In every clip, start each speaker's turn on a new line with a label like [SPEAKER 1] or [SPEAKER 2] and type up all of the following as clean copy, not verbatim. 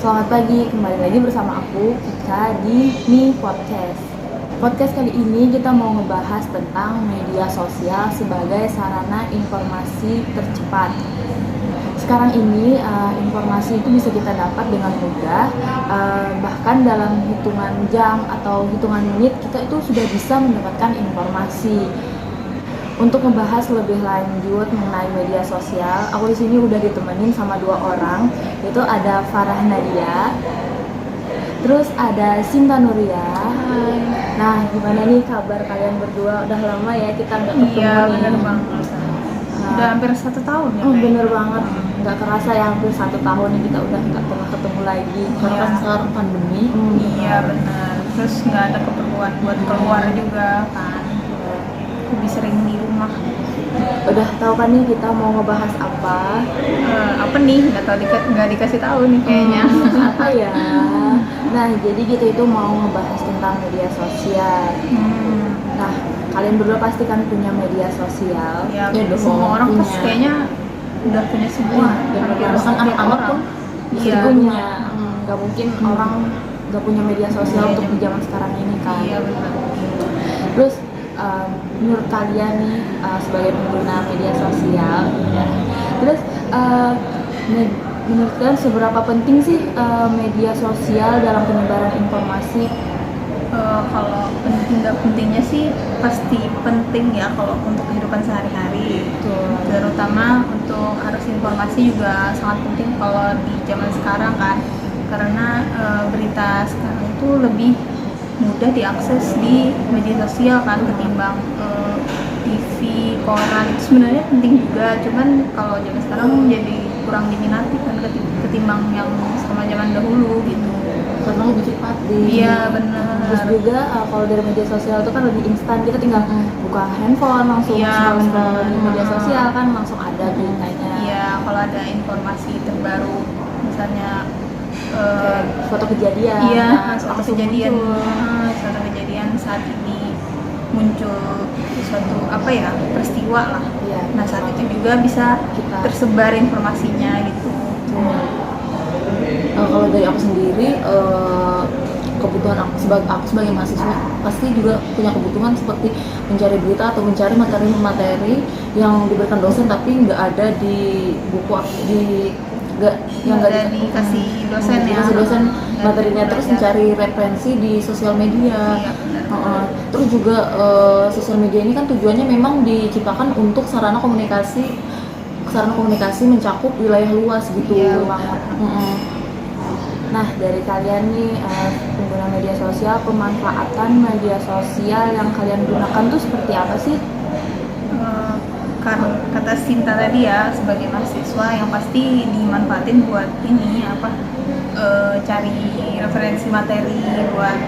[SPEAKER 1] Selamat pagi, kembali lagi bersama aku, Kika, di Mi Podcast. Podcast kali ini kita mau ngebahas tentang media sosial sebagai sarana informasi tercepat. Sekarang ini informasi itu bisa kita dapat dengan mudah, bahkan dalam hitungan jam atau hitungan menit kita itu sudah bisa mendapatkan informasi. Untuk membahas lebih lanjut mengenai media sosial, aku di sini udah ditemenin sama dua orang, yaitu ada Farah Nadia, terus ada Sinta Nuria.
[SPEAKER 2] Hai.
[SPEAKER 1] Nah, gimana nih kabar kalian berdua? Udah lama ya kita nggak ketemu
[SPEAKER 2] Iya,
[SPEAKER 1] nih.
[SPEAKER 2] bener banget. Udah hampir 1 tahun ya.
[SPEAKER 1] Bener banget, nggak kerasa ya hampir 1 tahun nih kita udah nggak pernah ketemu lagi. Karena
[SPEAKER 2] Iya.
[SPEAKER 1] kan sekarang pandemi.
[SPEAKER 2] Iya benar. Terus nggak ada keperluan buat keluar juga kan. Lebih sering di rumah.
[SPEAKER 1] Udah tahu kan nih kita mau ngebahas apa?
[SPEAKER 2] Apa nih? Nggak dikasih tahu nih kayaknya.
[SPEAKER 1] Apa ya? Nah, jadi kita itu mau ngebahas tentang media sosial. Nah, kalian berdua pasti kan punya media sosial.
[SPEAKER 2] Ya,
[SPEAKER 1] dong,
[SPEAKER 2] semua orang
[SPEAKER 1] punya.
[SPEAKER 2] pasti kayaknya udah punya semua. Hampir
[SPEAKER 1] Bahkan
[SPEAKER 2] setiap
[SPEAKER 1] anak-anak
[SPEAKER 2] orang.
[SPEAKER 1] pun bisa
[SPEAKER 2] Iya,
[SPEAKER 1] punya. Gak mungkin orang gak punya media sosial
[SPEAKER 2] Iya,
[SPEAKER 1] untuk
[SPEAKER 2] iya.
[SPEAKER 1] di zaman sekarang ini kan.
[SPEAKER 2] Iya benar.
[SPEAKER 1] Terus menurut kalian nih sebagai pengguna media sosial, ya. Terus menurut kalian seberapa penting sih media sosial dalam penyebaran informasi?
[SPEAKER 2] Kalau penting nggak pentingnya sih pasti penting ya kalau untuk kehidupan sehari-hari. Terutama untuk arus informasi juga sangat penting kalau di zaman sekarang kan, karena berita sekarang itu lebih mudah diakses di media sosial kan ketimbang TV, koran. Itu sebenarnya penting juga, cuman kalau zaman sekarang jadi kurang diminati kan ketimbang yang sama zaman dahulu gitu.
[SPEAKER 1] Karena lebih cepat
[SPEAKER 2] Iya benar.
[SPEAKER 1] Terus juga kalau dari media sosial itu kan lebih instan, kita tinggal buka handphone langsung
[SPEAKER 2] Iya,
[SPEAKER 1] scroll di media
[SPEAKER 2] benar.
[SPEAKER 1] sosial kan langsung ada beritanya.
[SPEAKER 2] Iya, kalau ada informasi terbaru, misalnya
[SPEAKER 1] Kayak suatu kejadian.
[SPEAKER 2] iya,
[SPEAKER 1] langsung
[SPEAKER 2] suatu kejadian,
[SPEAKER 1] muncul.
[SPEAKER 2] suatu kejadian saat ini muncul suatu peristiwa lah.
[SPEAKER 1] Iya.
[SPEAKER 2] Nah saat itu juga bisa
[SPEAKER 1] Kita.
[SPEAKER 2] tersebar informasinya gitu.
[SPEAKER 1] Kalau dari aku sendiri, kebutuhan aku sebagai mahasiswa pasti juga punya kebutuhan seperti mencari berita atau mencari materi-materi yang diberikan dosen tapi nggak ada di buku yang nggak
[SPEAKER 2] dikasih dosen ya.
[SPEAKER 1] dikasih dosen
[SPEAKER 2] Dan
[SPEAKER 1] materinya, terus
[SPEAKER 2] belajar.
[SPEAKER 1] mencari referensi di sosial media.
[SPEAKER 2] Iya, benar.
[SPEAKER 1] Terus juga sosial media ini kan tujuannya memang diciptakan untuk sarana komunikasi mencakup wilayah luas gitu.
[SPEAKER 2] Iya banget.
[SPEAKER 1] Nah, dari kalian nih pengguna media sosial, pemanfaatan media sosial yang kalian gunakan tuh seperti apa sih?
[SPEAKER 2] Karena kata Sinta tadi ya, sebagai mahasiswa yang pasti dimanfaatin buat ini cari referensi materi, buat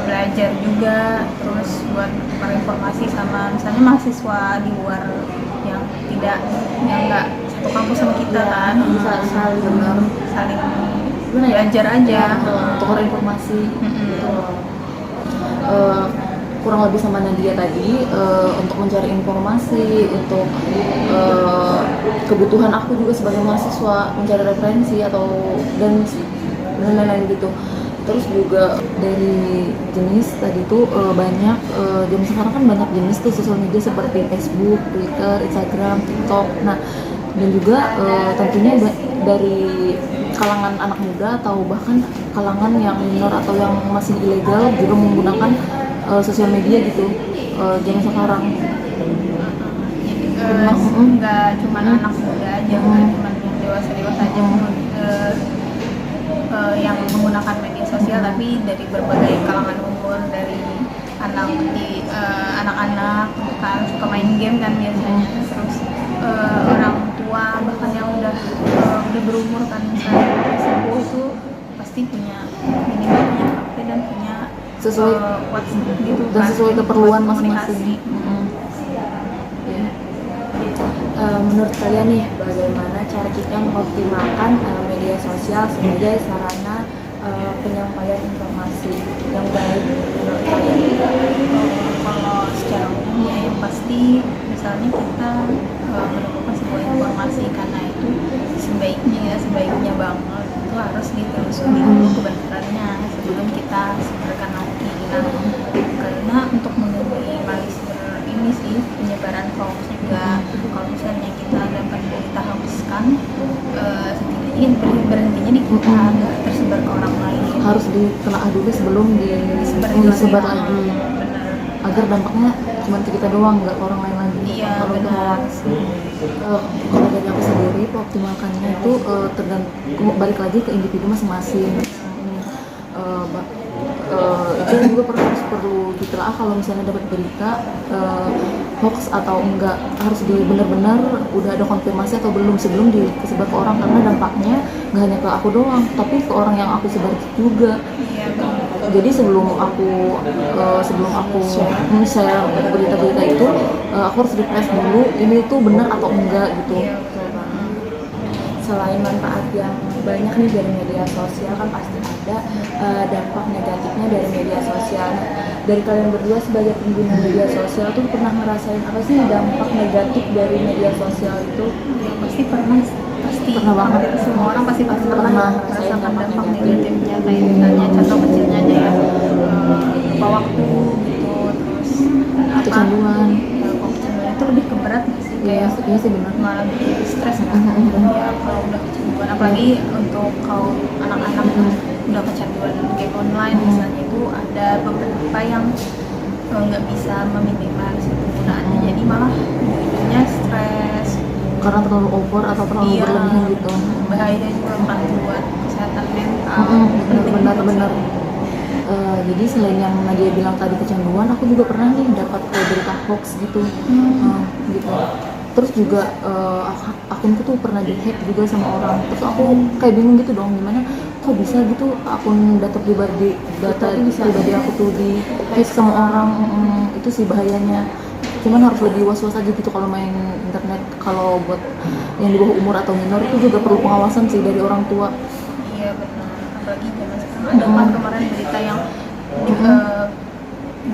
[SPEAKER 2] belajar juga, terus buat informasi sama misalnya mahasiswa di luar yang nggak satu kampus sama kita kan,
[SPEAKER 1] Bisa saling
[SPEAKER 2] belajar aja,
[SPEAKER 1] tukar informasi. Kurang lebih sama Nadia tadi, untuk mencari informasi, untuk kebutuhan aku juga sebagai mahasiswa mencari referensi dan lain-lain gitu. Terus juga dari jenis tadi tuh banyak zaman sekarang kan banyak jenis tuh sosial media seperti Facebook, Twitter, Instagram, TikTok. Nah, dan juga tentunya dari kalangan anak muda atau bahkan kalangan yang minor atau yang masih ilegal juga menggunakan sosial media gitu zaman sekarang.
[SPEAKER 2] Nggak cuma anak muda aja, nggak cuma yang dewasa aja yang menggunakan media sosial, tapi dari berbagai kalangan umur, dari anak-anak kan suka main game kan biasanya, terus orang tua bahkan yang udah berumur kan, misalnya sepuh itu pasti minimal punya HP dan punya
[SPEAKER 1] sesuai
[SPEAKER 2] WhatsApp gitu
[SPEAKER 1] dan
[SPEAKER 2] kan,
[SPEAKER 1] sesuai keperluan
[SPEAKER 2] buat
[SPEAKER 1] masing-masing. Menurut kalian nih, bagaimana cara kita mengoptimalkan media sosial sebagai sarana penyampaian informasi yang baik menurut kalian?
[SPEAKER 2] Kalau secara umum ya yang pasti misalnya kita menemukan sebuah informasi, karena itu sebaiknya banget itu harus diteliti telusuri dulu kebenarannya sebelum kita sebarkan lagi. Nah, karena untuk meminimalisir ini sih penyebaran hoax juga, kalau misalnya kita dapat berita hoax kan setidaknya berhentinya di kita, nggak tersebar ke orang lain.
[SPEAKER 1] Harus ditelaah dulu sebelum disebar lagi.
[SPEAKER 2] Benar.
[SPEAKER 1] Agar dampaknya cuma ke kita doang, nggak ke orang lain lagi.
[SPEAKER 2] Iya,
[SPEAKER 1] Kalau itu
[SPEAKER 2] benar.
[SPEAKER 1] hoax. Kalau dari aku sendiri, optimalkannya itu tergantung, balik lagi ke individu masing-masing. Itu juga perlu ditelaah kalau misalnya dapat berita hoax atau enggak, harus benar-benar udah ada konfirmasi atau belum sebelum disebar ke orang, karena dampaknya nggak hanya ke aku doang tapi ke orang yang aku sebar juga.
[SPEAKER 2] Iya, benar.
[SPEAKER 1] Jadi sebelum aku share berita-berita itu, aku harus refresh dulu ini tuh benar atau enggak gitu.
[SPEAKER 2] Iya, betul banget.
[SPEAKER 1] Selain manfaat yang banyak nih dari media sosial, kan pasti ada dampak negatifnya dari media sosial. Dari kalian berdua sebagai pengguna media sosial tuh pernah ngerasain apa sih dampak negatif dari media sosial itu?
[SPEAKER 2] Ya, pasti pernah banget. Semua orang pasti pernah merasakan dampak negatifnya. Kayak misalnya contoh kecilnya aja ya, lupa waktu gitu, terus
[SPEAKER 1] Kecanduan.
[SPEAKER 2] kalau kecanduan itu lebih ke berat nggak sih?
[SPEAKER 1] Iya
[SPEAKER 2] Kayak
[SPEAKER 1] sih benar.
[SPEAKER 2] malah bikin stres kan. Ya kalau udah kecanduan, apalagi untuk kaum anak-anak udah kecanduan game online misalnya, itu ada beberapa yang nggak bisa meminimalisir penggunaannya, jadi malah ujungnya stres
[SPEAKER 1] Karena terlalu over atau terlalu berlebihan gitu.
[SPEAKER 2] bahaya juga kan buat kesehatan mental.
[SPEAKER 1] Benar. Jadi selain yang Nadia bilang tadi kecanduan, aku juga pernah nih dapat berita hoax gitu. Gitu. Terus juga akunku tuh pernah dihack juga sama orang. Terus aku kayak bingung gitu dong, gimana kok bisa gitu akun data pribadi aku tuh di hack sama orang. Itu sih bahayanya. Cuman harus lebih was-was aja gitu kalau main internet. Kalau buat yang di bawah umur atau minor itu juga perlu pengawasan sih dari orang tua.
[SPEAKER 2] Iya benar, apalagi zaman sekarang ada kan kemarin berita yang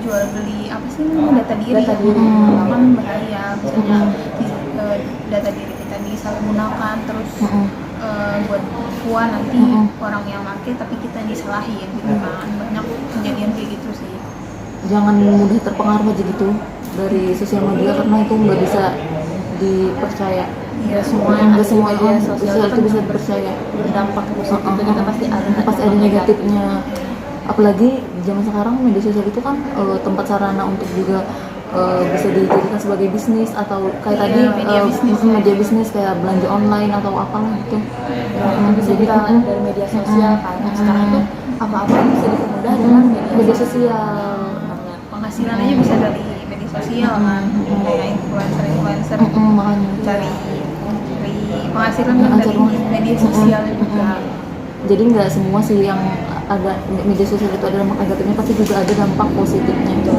[SPEAKER 2] jual beli apa sih namanya, data diri kan bahaya, misalnya data diri kita disalahgunakan terus buat cuan nanti orang yang pakai tapi kita disalahin gitu kan. Banyak kejadian kayak gitu sih.
[SPEAKER 1] Jangan mudah terpengaruh aja gitu dari sosial media, karena itu nggak bisa dipercaya.
[SPEAKER 2] Iya,
[SPEAKER 1] Nggak semua media sosial itu bisa
[SPEAKER 2] percaya.
[SPEAKER 1] dipercaya.
[SPEAKER 2] Berdampak positif kita pasti
[SPEAKER 1] Ada negatifnya. Apalagi zaman sekarang media sosial itu kan tempat sarana untuk juga bisa dijadikan sebagai bisnis, atau kayak tadi media bisnis kayak belanja online atau apalah gitu.
[SPEAKER 2] Bisa kita dari media sosial kan. Sekarang tuh apa-apa bisa dipermudah dengan
[SPEAKER 1] Media sosial.
[SPEAKER 2] penghasilan aja bisa dari media sosial kan. Kayak influencer
[SPEAKER 1] Makanya
[SPEAKER 2] cari penghasilan kan dari media sosial juga.
[SPEAKER 1] jadi nggak semua sih yang ada media sosial itu ada dampak negatifnya, pasti juga ada dampak positifnya itu.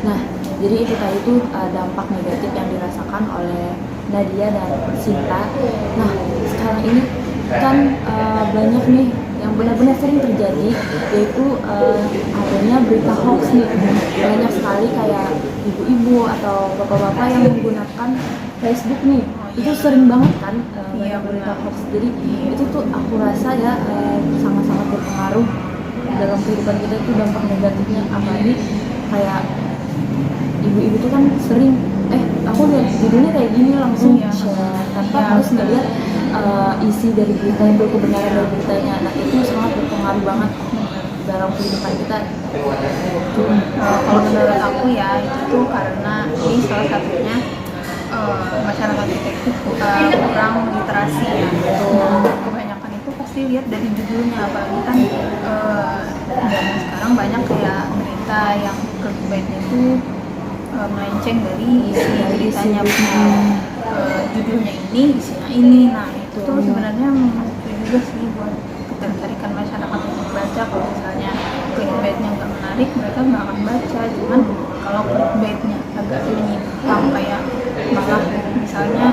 [SPEAKER 1] Nah, jadi itu tadi tuh dampak negatif yang dirasakan oleh Nadia dan Sinta. Nah, sekarang ini kan banyak nih yang benar-benar sering terjadi, yaitu adanya berita hoax nih. Banyak sekali kayak ibu-ibu atau bapak-bapak yang menggunakan Facebook nih. Itu sering banget kan banyak berita hoax. Jadi itu tuh aku rasa ya sangat-sangat berpengaruh dalam kehidupan kita, itu dampak negatifnya. Apalagi kayak ibu-ibu tuh kan sering aku lihat judulnya kayak gini langsung share tanpa harus ngeliat isi dari berita itu, kebenaran dari beritanya. Nah, itu sangat berpengaruh banget dalam kehidupan kita.
[SPEAKER 2] Kalau menurut aku ya itu karena ini salah satunya masyarakat kita itu kurang literasi ya. Kebanyakan itu pasti lihat dari judulnya, apalagi kan zaman sekarang banyak kayak berita yang clickbaitnya itu melenceng dari isi beritanya. Judulnya ini, isinya ini. Nah, itu tuh sebenarnya memicu juga sih buat ketertarikan masyarakat untuk baca. Kalau misalnya clickbaitnya nggak menarik, mereka nggak akan baca. Cuman kalau clickbaitnya agak menyimpang, kayak malah misalnya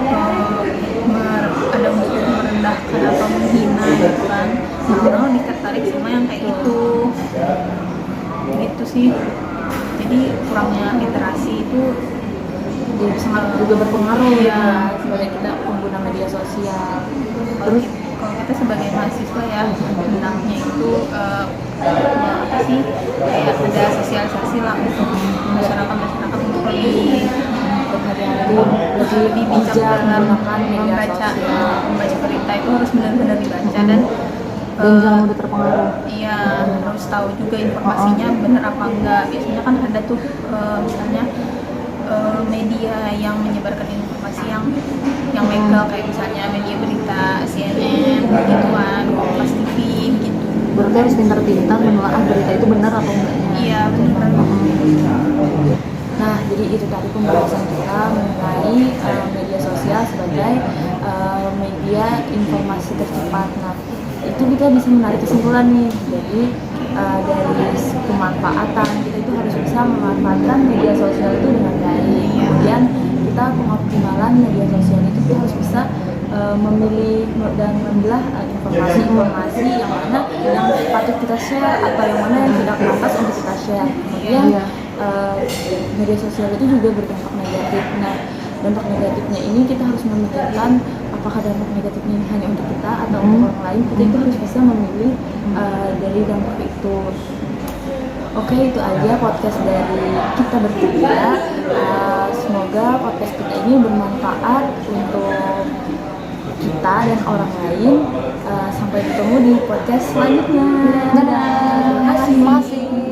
[SPEAKER 2] ada unsur merendahkan atau menghina gitu kan, orang ditertarik sama yang kayak gitu sih. Jadi kurangnya literasi itu
[SPEAKER 1] Jadi sangat juga berpengaruh ya sebagai kita pengguna media sosial. Terus
[SPEAKER 2] kalau kita sebagai mahasiswa ya hendaknya itu apa sih kayak ada sosialisasi lah untuk masyarakat untuk lebih
[SPEAKER 1] berhati-hati,
[SPEAKER 2] lebih bijak dalam
[SPEAKER 1] menggunakan media
[SPEAKER 2] membaca
[SPEAKER 1] sosial
[SPEAKER 2] berita itu harus benar-benar dibaca dan
[SPEAKER 1] jangan mudah terpengaruh.
[SPEAKER 2] iya harus tahu juga informasinya benar apa enggak. Biasanya kan ada tuh misalnya media yang menyebarkan informasi yang legal kayak misalnya media berita CNN gituan, Kompas TV gitu.
[SPEAKER 1] Berarti harus pintar-pintar menelaah berita itu benar atau enggaknya.
[SPEAKER 2] Iya benar.
[SPEAKER 1] Nah, jadi itu tadi pembahasan kita mengenai media sosial sebagai media informasi tercepat. Nah, itu kita bisa menarik kesimpulan nih. Jadi dari kemanfaatan kita itu harus bisa memanfaatkan media sosial itu dengan baik. Kemudian kita pengoptimalan media sosial itu kita harus bisa memilih dan memilah informasi yang mana yang patut kita share atau yang mana yang tidak pantas untuk kita share. Kemudian media sosial itu juga berdampak negatif. Nah, dampak negatifnya ini kita harus memikirkan apakah dampak negatifnya ini hanya untuk kita atau untuk orang lain. Kita itu harus bisa memilih dari dampak itu. Oke, itu aja podcast dari kita bertiga. Semoga podcast kita ini bermanfaat untuk kita dan orang lain. Sampai ketemu di podcast selanjutnya. Dadah. Terima kasih.